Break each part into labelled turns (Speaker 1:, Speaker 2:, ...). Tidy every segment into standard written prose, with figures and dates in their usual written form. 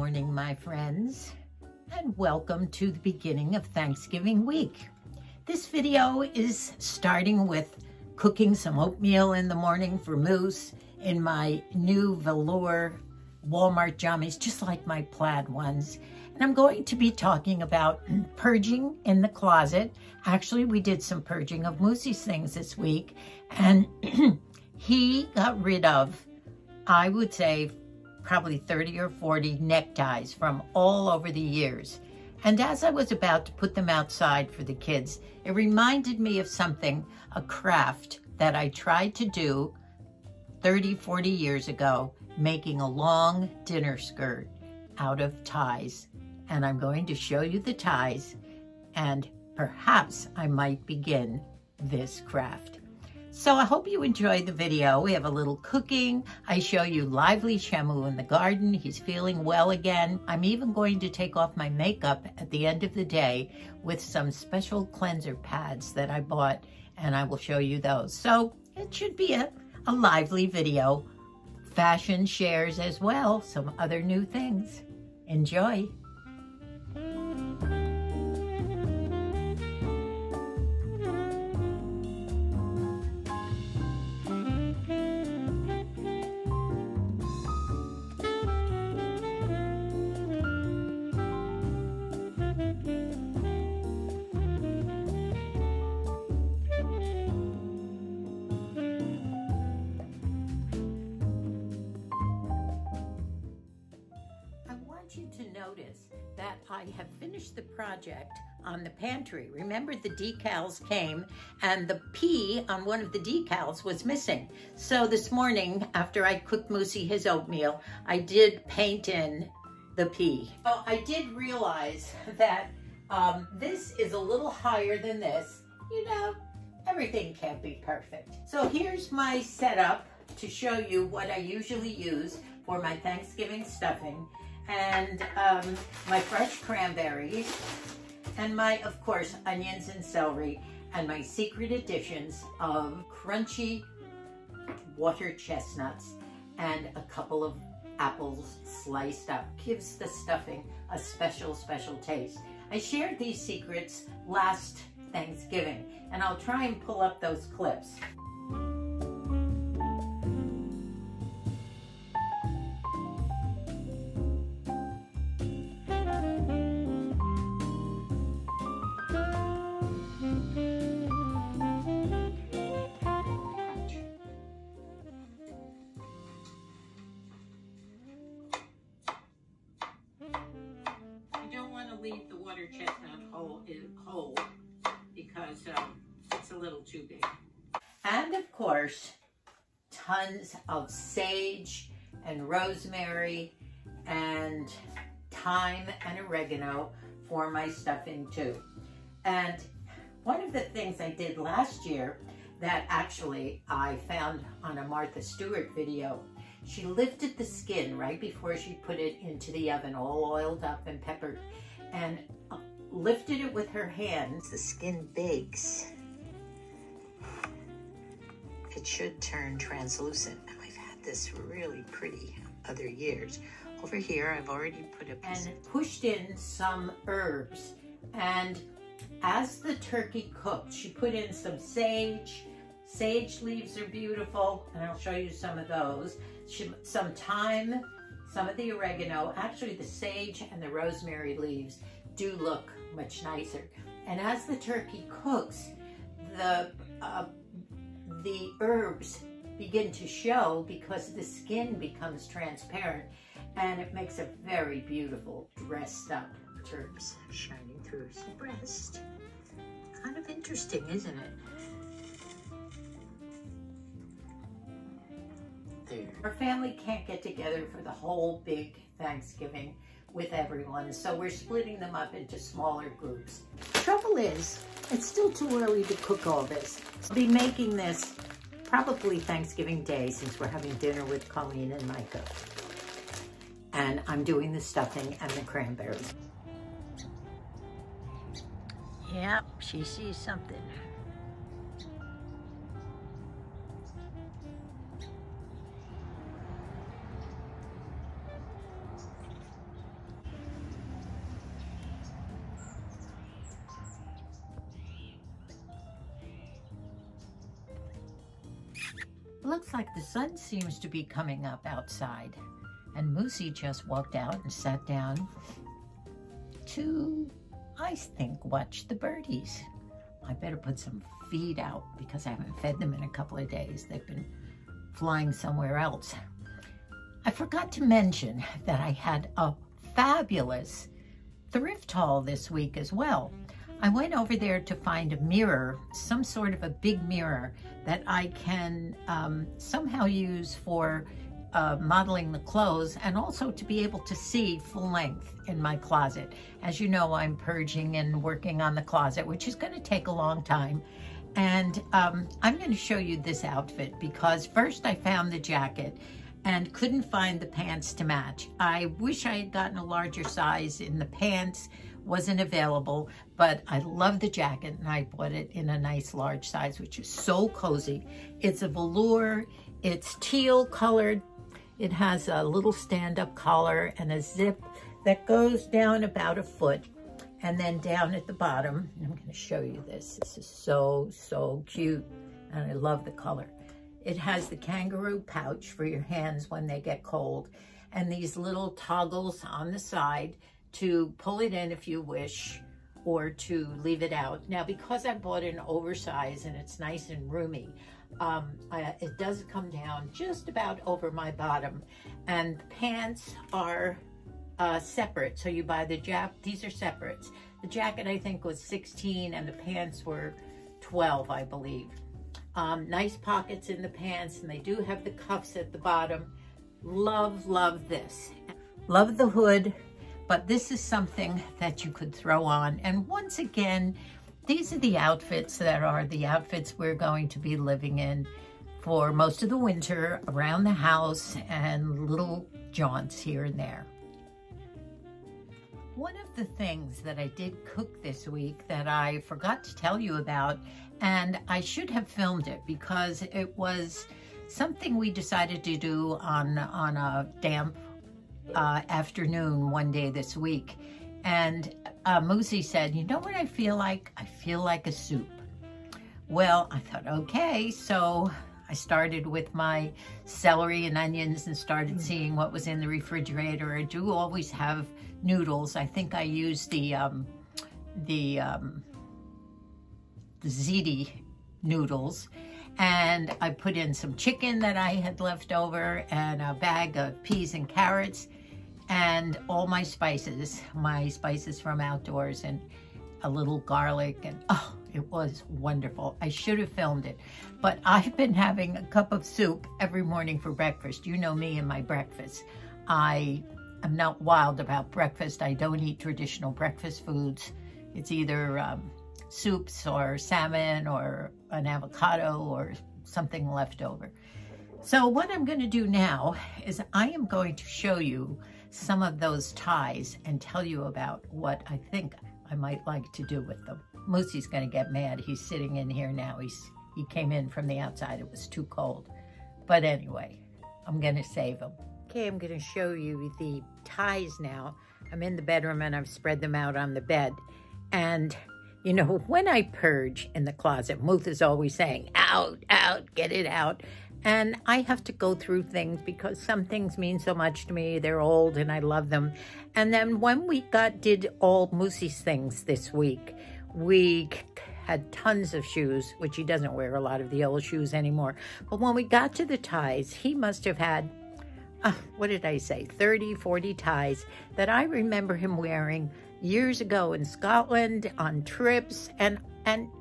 Speaker 1: morning, my friends, and welcome to the beginning of Thanksgiving week. This video is starting with cooking some oatmeal in the morning for Moose in my new velour Walmart jammies, just like my plaid ones. And I'm going to be talking about purging in the closet. Actually, we did some purging of Moosey's things this week, and he got rid of, I would say, probably 30 or 40 neckties from all over the years. And as I was about to put them outside for the kids, it reminded me of something, a craft that I tried to do 30, 40 years ago, making a long dinner skirt out of ties. And I'm going to show you the ties, and perhaps I might begin this craft. So I hope you enjoyed the video. We have a little cooking. I show you lively Shamu in the garden. He's feeling well again. I'm even going to take off my makeup at the end of the day with some special cleanser pads that I bought, and I will show you those. So it should be a lively video. Fashion shares as well, some other new things. Enjoy. You to notice that I have finished the project on the pantry. Remember, the decals came and the P on one of the decals was missing. So this morning, after I cooked Moosey his oatmeal, I did paint in the P. So I did realize that this is a little higher than this. You know, everything can't be perfect. So here's my setup to show you what I usually use for my Thanksgiving stuffing. And my fresh cranberries, and my, of course, onions and celery, and my secret additions of crunchy water chestnuts and a couple of apples sliced up. Gives the stuffing a special, special taste. I shared these secrets last Thanksgiving, and I'll try and pull up those clips. Leave the water chestnut whole because it's a little too big. And of course, tons of sage and rosemary and thyme and oregano for my stuffing too. And one of the things I did last year that actually I found on a Martha Stewart video, she lifted the skin right before she put it into the oven, all oiled up and peppered, and lifted it with her hands. The skin bakes. It should turn translucent. And I've had this really pretty other years. Over here, I've already put a piece and pushed in some herbs. And as the turkey cooked, she put in some sage. Sage leaves are beautiful, and I'll show you some of those. Some thyme, some of the oregano. Actually, the sage and the rosemary leaves do look much nicer. And as the turkey cooks, the herbs begin to show because the skin becomes transparent, and it makes a very beautiful dressed up herbs shining through the breast. Kind of interesting, isn't it? There. Our family can't get together for the whole big Thanksgiving with everyone, so we're splitting them up into smaller groups. The trouble is, it's still too early to cook all this. I'll be making this probably Thanksgiving Day, since we're having dinner with Colleen and Micah. And I'm doing the stuffing and the cranberries. Yep, she sees something. looks like the sun seems to be coming up outside. And Moosey just walked out and sat down to, I think, watch the birdies. I better put some feed out because I haven't fed them in a couple of days. They've been flying somewhere else. I forgot to mention that I had a fabulous thrift haul this week as well. I went over there to find a mirror, some sort of a big mirror that I can somehow use for modeling the clothes, and also to be able to see full length in my closet. As you know, I'm purging and working on the closet, which is going to take a long time. And I'm going to show you this outfit because first I found the jacket and couldn't find the pants to match. I wish I had gotten a larger size in the pants, wasn't available, but I love the jacket and I bought it in a nice large size, which is so cozy. It's a velour, it's teal colored. It has a little stand-up collar and a zip that goes down about a foot, and then down at the bottom, I'm going to show you this. This is so, so cute, and I love the color. It has the kangaroo pouch for your hands when they get cold, and these little toggles on the side to pull it in if you wish, or to leave it out. Now, because I bought an oversize and it's nice and roomy, it does come down just about over my bottom, and the pants are separate. So you buy the these are separates. The jacket I think was 16 and the pants were 12, I believe. Nice pockets in the pants, and they do have the cuffs at the bottom. Love, love this. Love the hood, but this is something that you could throw on. And once again, these are the outfits that are the outfits we're going to be living in for most of the winter, around the house and little jaunts here and there. One of the things that I did cook this week that I forgot to tell you about, and I should have filmed it because it was something we decided to do on a damp afternoon one day this week. And Moosey said, you know what I feel like? I feel like a soup. Well, I thought, okay, so I started with my celery and onions and started seeing what was in the refrigerator. I do always have noodles. I think I used the ziti noodles, and I put in some chicken that I had left over and a bag of peas and carrots and all my spices from outdoors, and a little garlic, and oh, it was wonderful. I should have filmed it, but I've been having a cup of soup every morning for breakfast. You know me and my breakfast. I am not wild about breakfast. I don't eat traditional breakfast foods. It's either soups or salmon or an avocado or something left over. So what I'm going to do now is I am going to show you some of those ties and tell you about what I think I might like to do with them. Moosey's going to get mad. He's sitting in here now. He came in from the outside. It was too cold. But anyway, I'm going to save him. Okay, I'm going to show you the ties now. I'm in the bedroom and I've spread them out on the bed. And you know, when I purge in the closet, Muth is always saying, out, out, get it out. And I have to go through things because some things mean so much to me. They're old and I love them. And then when we did all Moosey's things this week, we had tons of shoes, which he doesn't wear a lot of the old shoes anymore. But when we got to the ties, he must have had, what did I say, 30, 40 ties that I remember him wearing years ago in Scotland on trips, and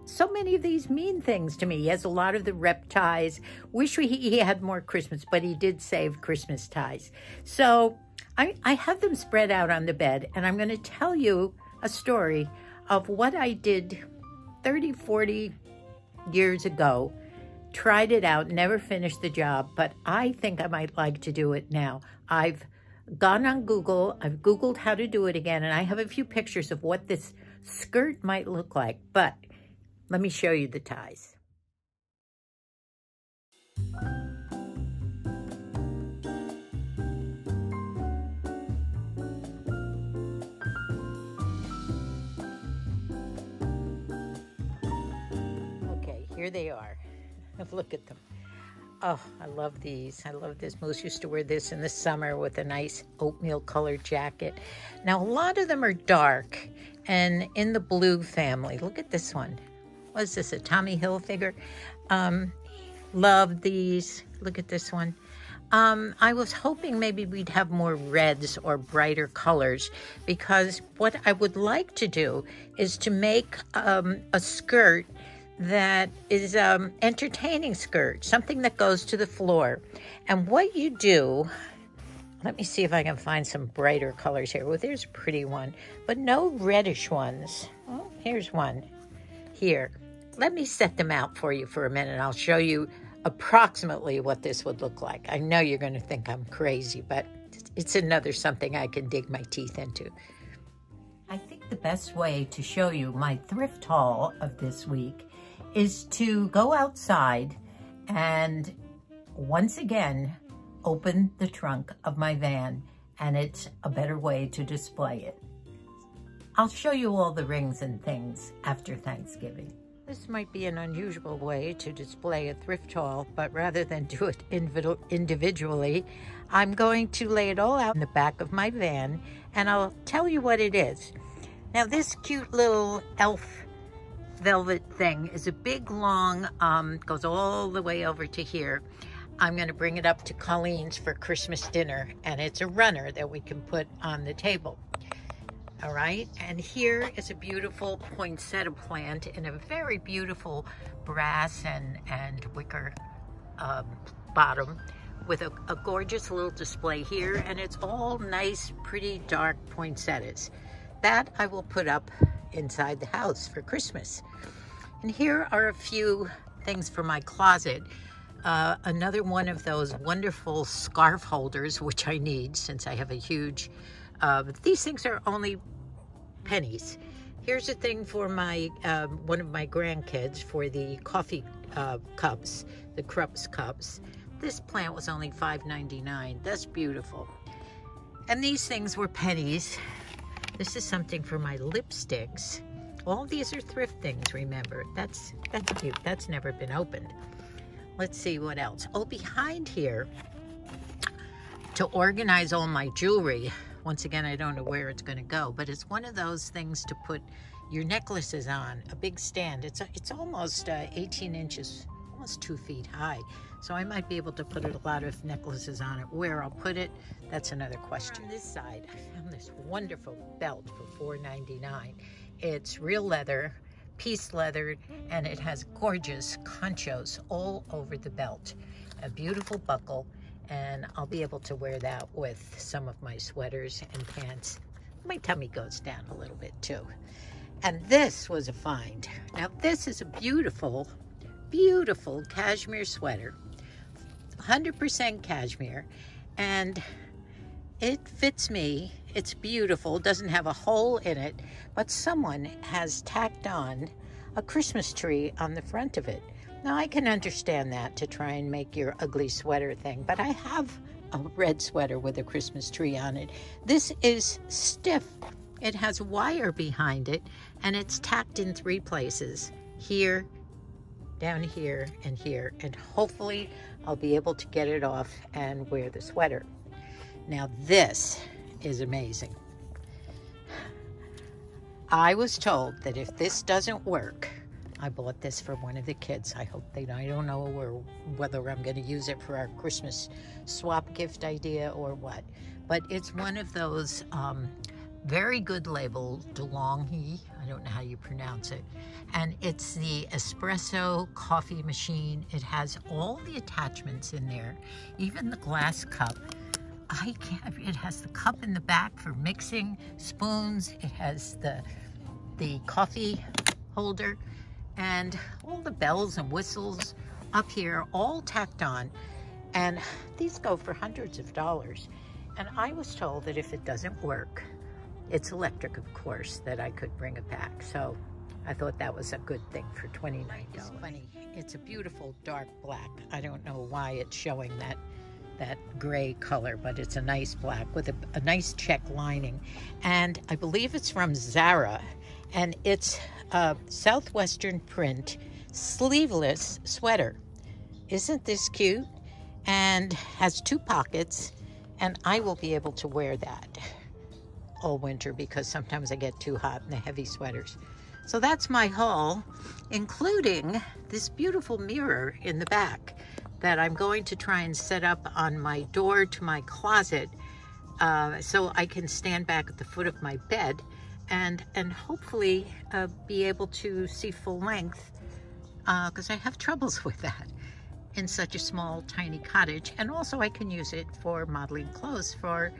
Speaker 1: so many of these mean things to me. He has a lot of the rep ties. Wish he had more Christmas, but he did save Christmas ties. So I have them spread out on the bed, and I'm going to tell you a story of what I did 30, 40 years ago. Tried it out, never finished the job, but I think I might like to do it now. I've gone on Google, I've Googled how to do it again, and I have a few pictures of what this skirt might look like, but let me show you the ties. Okay, here they are. Look at them. Oh, I love these. I love this. Moose used to wear this in the summer with a nice oatmeal colored jacket. Now, a lot of them are dark and in the blue family. Look at this one. What is this, a Tommy Hilfiger? Love these. Look at this one. I was hoping maybe we'd have more reds or brighter colors, because what I would like to do is to make a skirt that is entertaining skirt, something that goes to the floor. And what you do, let me see if I can find some brighter colors here. Well, there's a pretty one, but no reddish ones. Oh, here's one here. Let me set them out for you for a minute. I'll show you approximately what this would look like. I know you're going to think I'm crazy, but it's another something I can dig my teeth into. I think the best way to show you my thrift haul of this week is to go outside and once again open the trunk of my van, and it's a better way to display it. I'll show you all the rings and things after Thanksgiving. This might be an unusual way to display a thrift haul, but rather than do it individually, I'm going to lay it all out in the back of my van, and I'll tell you what it is. Now, this cute little elf velvet thing is a big, long, goes all the way over to here. I'm going to bring it up to Colleen's for Christmas dinner, and it's a runner that we can put on the table. All right, and here is a beautiful poinsettia plant in a very beautiful brass and wicker bottom with a gorgeous little display here, and it's all nice, pretty dark poinsettias. That I will put up inside the house for Christmas. And here are a few things for my closet. Another one of those wonderful scarf holders, which I need since I have a huge, these things are only pennies. Here's a thing for my, one of my grandkids for the coffee cups, the Krups cups. This plant was only $5.99. That's beautiful. And these things were pennies. This is something for my lipsticks. All these are thrift things, remember. That's cute. That's never been opened. Let's see what else. Oh, behind here, to organize all my jewelry. Once again, I don't know where it's going to go, but it's one of those things to put your necklaces on, a big stand. It's almost 18 inches, almost 2 feet high. So I might be able to put a lot of necklaces on it. Where I'll put it, that's another question. On this side, I found this wonderful belt for $4.99. It's real leather, piece leather, and it has gorgeous conchos all over the belt. A beautiful buckle, and I'll be able to wear that with some of my sweaters and pants. My tummy goes down a little bit too. And this was a find. Now this is a beautiful, beautiful cashmere sweater, 100% cashmere, and it fits me. It's beautiful, doesn't have a hole in it, but someone has tacked on a Christmas tree on the front of it. Now I can understand that, to try and make your ugly sweater thing, but I have a red sweater with a Christmas tree on it. This is stiff. It has wire behind it, and it's tacked in 3 places, here, down here, and hopefully I'll be able to get it off and wear the sweater. Now this is amazing. I was told that if this doesn't work, I bought this for one of the kids. I hope they, I don't know whether I'm going to use it for our Christmas swap gift idea or what, but it's one of those very good label, DeLonghi, I don't know how you pronounce it, and it's the espresso coffee machine. It has all the attachments in there, even the glass cup. It has the cup in the back for mixing, spoons, it has the coffee holder, and all the bells and whistles up here, all tacked on. And these go for hundreds of dollars. And I was told that if it doesn't work, it's electric, of course, that I could bring it back. So I thought that was a good thing for $29. It's funny, it's a beautiful dark black. I don't know why it's showing that gray color, but it's a nice black with a nice check lining. And I believe it's from Zara, and it's a Southwestern print sleeveless sweater. Isn't this cute? and has 2 pockets, and I will be able to wear that all winter because sometimes I get too hot in the heavy sweaters. So that's my haul, including this beautiful mirror in the back that I'm going to try and set up on my door to my closet so I can stand back at the foot of my bed and hopefully be able to see full length because I have troubles with that in such a small, tiny cottage. And also I can use it for modeling clothes for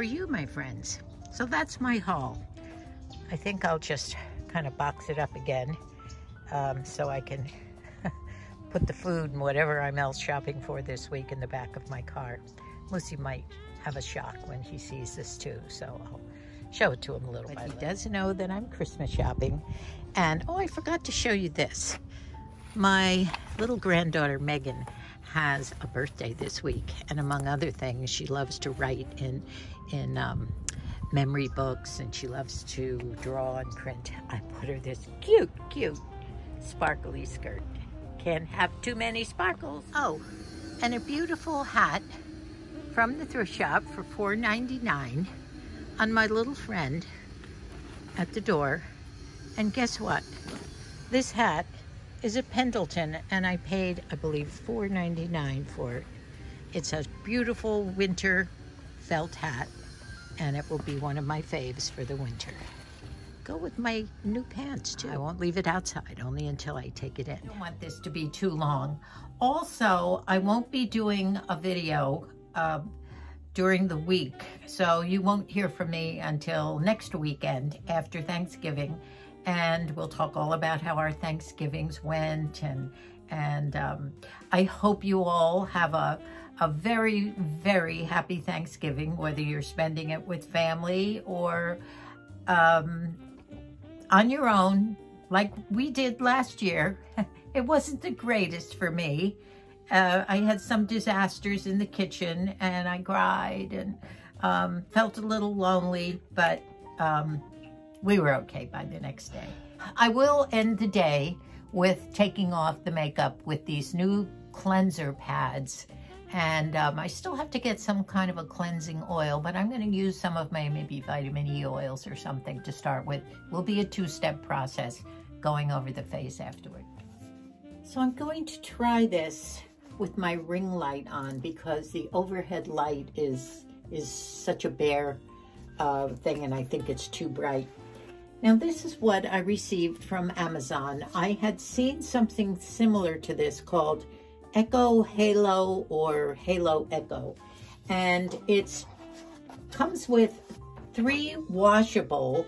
Speaker 1: you, my friends. So that's my haul. I think I'll just kind of box it up again so I can put the food and whatever I'm else shopping for this week in the back of my car. Lucy might have a shock when he sees this too, so I'll show it to him a little bit. He does know that I'm Christmas shopping. And oh, I forgot to show you this. My little granddaughter Megan has a birthday this week, and among other things, she loves to write in memory books, and she loves to draw and print. I put her this cute sparkly skirt. Can't have too many sparkles. Oh, and a beautiful hat from the thrift shop for $4.99 on my little friend at the door. And guess what? This hat is a Pendleton, and I paid, I believe, $4.99 for it. It's a beautiful winter felt hat, and it will be one of my faves for the winter. Go with my new pants too. I won't leave it outside, only until I take it in. I don't want this to be too long. Also, I won't be doing a video during the week, so you won't hear from me until next weekend after Thanksgiving, and we'll talk all about how our Thanksgivings went, and I hope you all have a very, very happy Thanksgiving, whether you're spending it with family or on your own, like we did last year. It wasn't the greatest for me. I had some disasters in the kitchen, and I cried and felt a little lonely, but we were okay by the next day. I will end the day with taking off the makeup with these new cleanser pads. And I still have to get some kind of a cleansing oil, but I'm going to use some of my maybe vitamin E oils or something to start with. It will be a 2-step process going over the face afterward. So I'm going to try this with my ring light on because the overhead light is such a bare thing, and I think it's too bright. Now this is what I received from Amazon. I had seen something similar to this called Echo Halo or Halo Echo, and it comes with 3 washable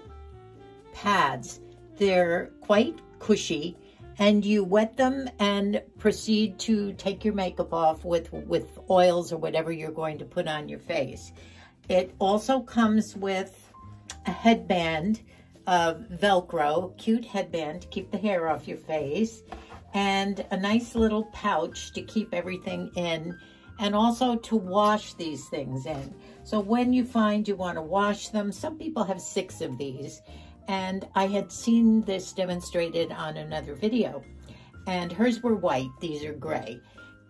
Speaker 1: pads. They're quite cushy, and you wet them and proceed to take your makeup off with oils or whatever you're going to put on your face. It also comes with a headband of Velcro, cute headband to keep the hair off your face, and a nice little pouch to keep everything in, and also to wash these things in. So when you find you want to wash them, some people have 6 of these, and I had seen this demonstrated on another video, and hers were white, these are gray.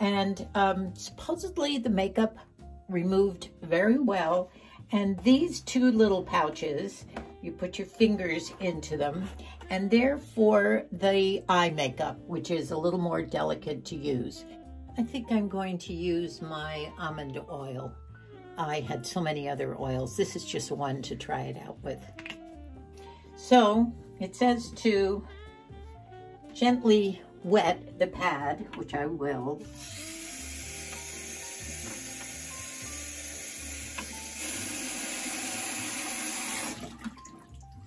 Speaker 1: And supposedly the makeup removed very well, and these 2 little pouches, you put your fingers into them, and they're for the eye makeup, which is a little more delicate to use. I think I'm going to use my almond oil. I had so many other oils. This is just one to try it out with. So it says to gently wet the pad, which I will.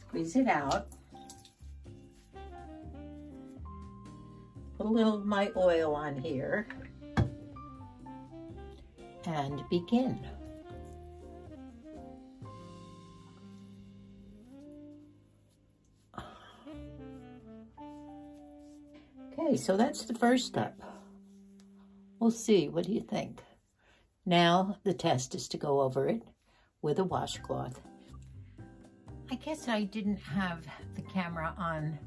Speaker 1: Squeeze it out. Put a little of my oil on here and begin. Okay, so that's the first step. We'll see, what do you think? Now the test is to go over it with a washcloth. I guess I didn't have the camera on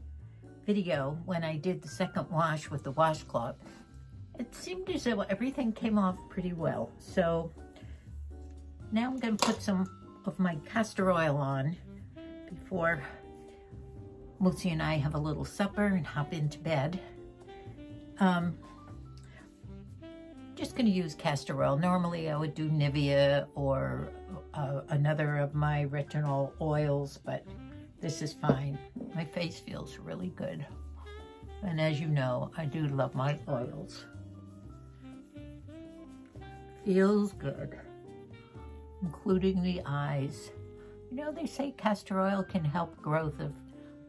Speaker 1: video when I did the second wash with the washcloth. it seemed as though everything came off pretty well. So now I'm going to put some of my castor oil on before Moosey and I have a little supper and hop into bed. Just going to use castor oil. Normally I would do Nivea or another of my retinol oils, but this is fine. My face feels really good. And as you know, I do love my oils. Feels good, including the eyes. You know, they say castor oil can help growth of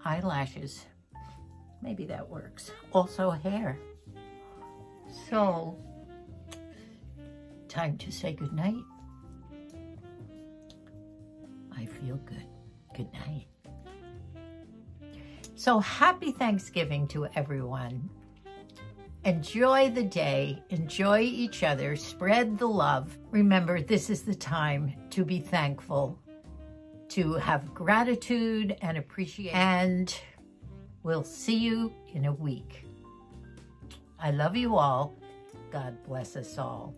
Speaker 1: eyelashes. Maybe that works. Also hair. So, time to say goodnight. I feel good. Good night. So happy Thanksgiving to everyone. Enjoy the day, enjoy each other, spread the love. Remember, this is the time to be thankful, to have gratitude and appreciation. And we'll see you in a week. I love you all. God bless us all.